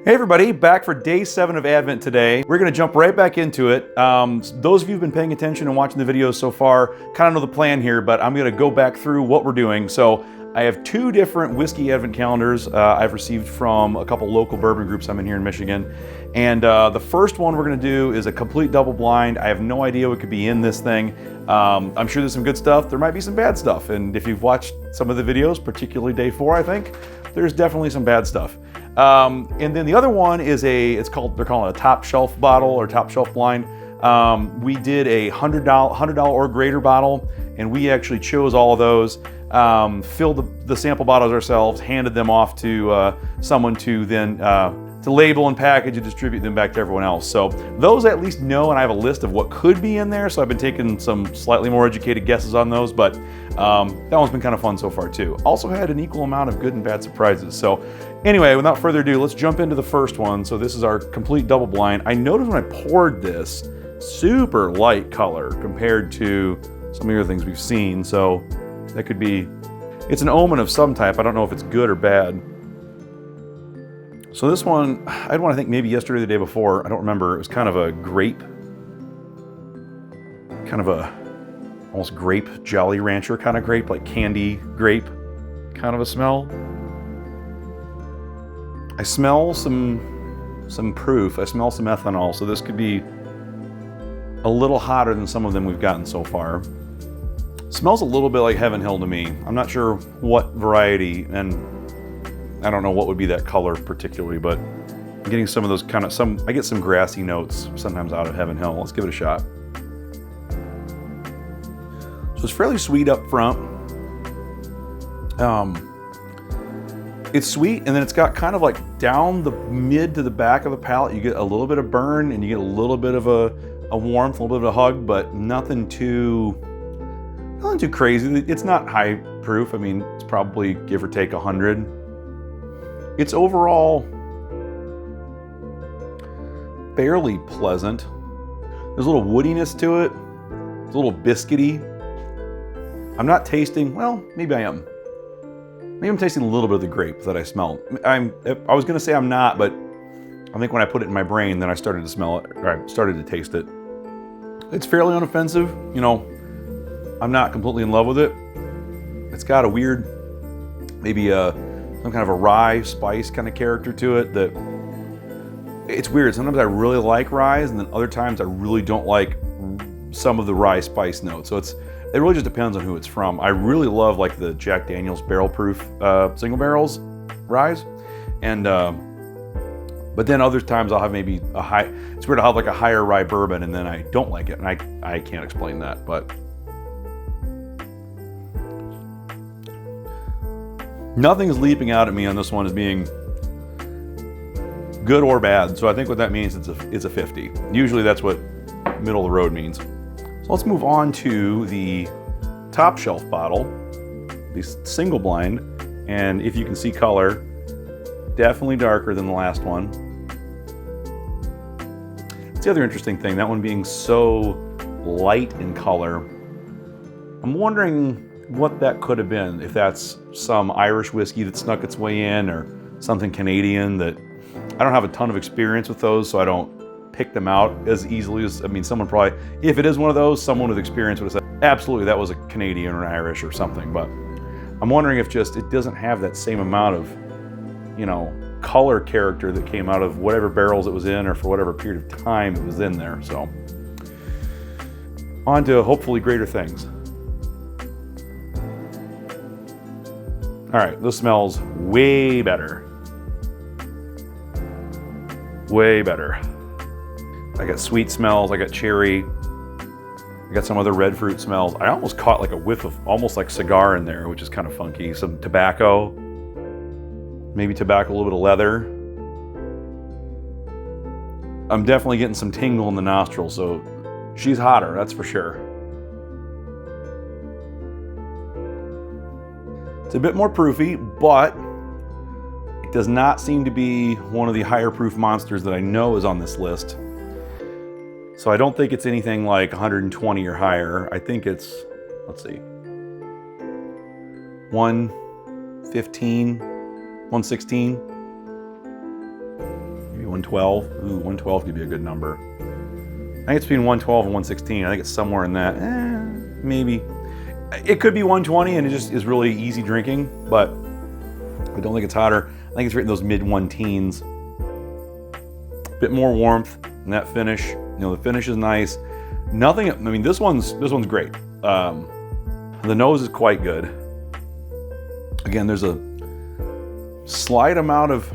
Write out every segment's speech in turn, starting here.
Hey everybody, back for day 7 of Advent today. We're gonna jump right back into it. Those of you who've been paying attention and watching the videos so far kind of know the plan here, but I'm gonna go back through what we're doing. So I have 2 different whiskey Advent calendars I've received from a couple local bourbon groups I'm in here in Michigan. And the first one we're gonna do is a complete double blind. I have no idea what could be in this thing. I'm sure there's some good stuff. There might be some bad stuff. And if you've watched some of the videos, particularly day 4, I think, there's definitely some bad stuff. And then the other one is they're calling it a top shelf bottle or top shelf blind. We did a $100 or greater bottle, and we actually chose all of those, filled the sample bottles ourselves, handed them off to someone to then to label and package and distribute them back to everyone else. So those I at least know, and I have a list of what could be in there. So I've been taking some slightly more educated guesses on those, but that one's been kind of fun so far too. Also had an equal amount of good and bad surprises. So anyway, without further ado, let's jump into the first one. So this is our complete double blind. I noticed when I poured this, super light color compared to some of the other things we've seen. So that could be, it's an omen of some type. I don't know if it's good or bad. So this one, I had one I think maybe yesterday or the day before. I don't remember. It was kind of a grape, kind of a almost grape, Jolly Rancher kind of grape, like candy grape kind of a smell. I smell some proof. I smell some ethanol. So this could be a little hotter than some of them we've gotten so far. Smells a little bit like Heaven Hill to me. I'm not sure what variety, and I don't know what would be that color particularly, but I'm getting some of those I get some grassy notes sometimes out of Heaven Hill. Let's give it a shot. So it's fairly sweet up front. It's sweet, and then it's got kind of like down the mid to the back of the palate. You get a little bit of burn, and you get a little bit of a warmth, a little bit of a hug, but nothing too crazy. It's not high proof. I mean, it's probably give or take 100. It's overall fairly pleasant. There's a little woodiness to it. It's a little biscuity. I'm not tasting, well, maybe I am. Maybe I'm tasting a little bit of the grape that I smell. I was gonna say I'm not, but I think when I put it in my brain, then I started to smell it, or I started to taste it. It's fairly unoffensive. You know, I'm not completely in love with it. It's got a weird, maybe some kind of a rye spice kind of character to it that it's weird. Sometimes I really like rye, and then other times I really don't like some of the rye spice notes. So it really just depends on who it's from. I really love like the Jack Daniel's barrel proof single barrels ryes, and but then other times I'll have maybe it's weird, I'll have like a higher rye bourbon and then I don't like it, and I can't explain that, but nothing is leaping out at me on this one as being good or bad. So I think what that means is it's a 50. Usually that's what middle of the road means. So let's move on to the top shelf bottle, the single blind. And if you can see color, definitely darker than the last one. It's the other interesting thing, that one being so light in color. I'm wondering what that could have been, if that's some Irish whiskey that snuck its way in, or something Canadian that I don't have a ton of experience with those, so I don't pick them out as easily as, I mean, someone probably, if it is one of those, someone with experience would have said, absolutely, that was a Canadian or an Irish or something. But I'm wondering if just it doesn't have that same amount of, you know, color character that came out of whatever barrels it was in, or for whatever period of time it was in there. So on to hopefully greater things. All right, this smells way better. Way better. I got sweet smells, I got cherry, I got some other red fruit smells. I almost caught like a whiff of almost like cigar in there, which is kind of funky. Some tobacco, maybe tobacco, a little bit of leather. I'm definitely getting some tingle in the nostrils, so she's hotter, that's for sure. It's a bit more proofy, but it does not seem to be one of the higher proof monsters that I know is on this list. So I don't think it's anything like 120 or higher. I think it's, let's see, 115, 116. 112. Ooh, 112 could be a good number. I think it's between 112 and 116. I think it's somewhere in that. Maybe. It could be 120 and it just is really easy drinking, but I don't think it's hotter. I think it's right in those mid-1 teens. Bit more warmth in that finish. You know, the finish is nice. Nothing, I mean, this one's great. The nose is quite good. Again, there's a slight amount of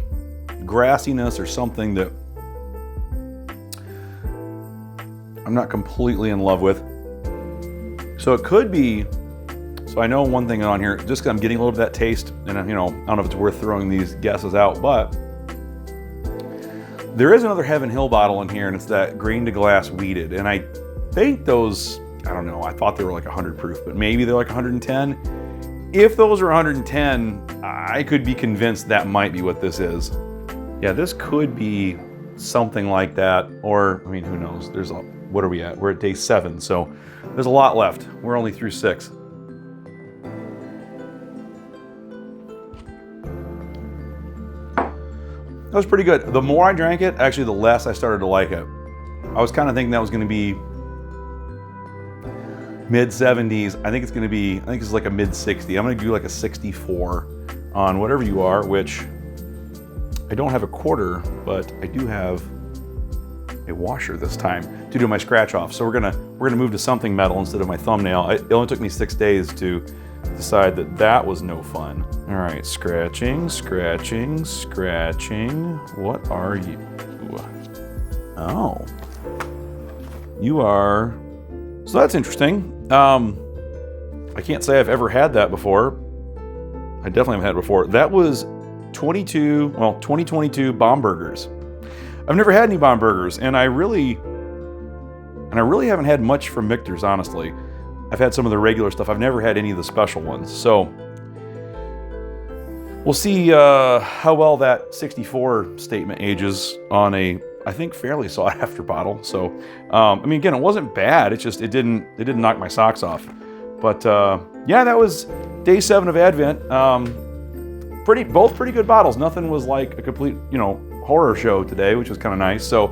grassiness or something that I'm not completely in love with. So it could be, so I know one thing on here, just 'cause I'm getting a little bit of that taste, and you know, I don't know if it's worth throwing these guesses out, but there is another Heaven Hill bottle in here, and it's that grain to glass wheated, and I think those, I don't know, I thought they were like 100 proof, but maybe they're like 110. If those are 110, I could be convinced that might be what this is. Yeah, this could be something like that, or, I mean, who knows? There's a, what are we at? We're at day 7, so there's a lot left. We're only through 6. That was pretty good. The more I drank it, actually, the less I started to like it. I was kind of thinking that was going to be mid-70s. I think it's going to be, I think it's like a mid-60. I'm going to do like a 64 on whatever you are, which I don't have a quarter, but I do have a washer this time to do my scratch off. So we're gonna move to something metal instead of my thumbnail. It only took me 6 days to decide that that was no fun. All right, scratching, scratching, scratching. What are you? Oh, you are. So that's interesting. I can't say I've ever had that before. I definitely haven't had it before. That was 2022 Bomb Burgers. I've never had any Bomb Burgers, and I really haven't had much from Michter's, honestly. I've had some of the regular stuff. I've never had any of the special ones. So we'll see how well that 64 statement ages on a, I think, fairly sought after bottle. So, I mean, again, it wasn't bad. It just, it didn't knock my socks off. But yeah, that was day 7 of Advent. Both pretty good bottles. Nothing was like a complete, you know, horror show today, which was kind of nice. So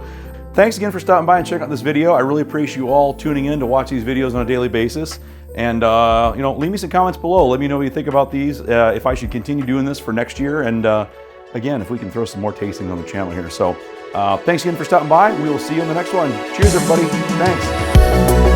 thanks again for stopping by and checking out this video. I really appreciate you all tuning in to watch these videos on a daily basis. And you know, leave me some comments below. Let me know what you think about these, if I should continue doing this for next year, and again, if we can throw some more tastings on the channel here. So thanks again for stopping by. We will see you in the next one. Cheers, everybody. Thanks.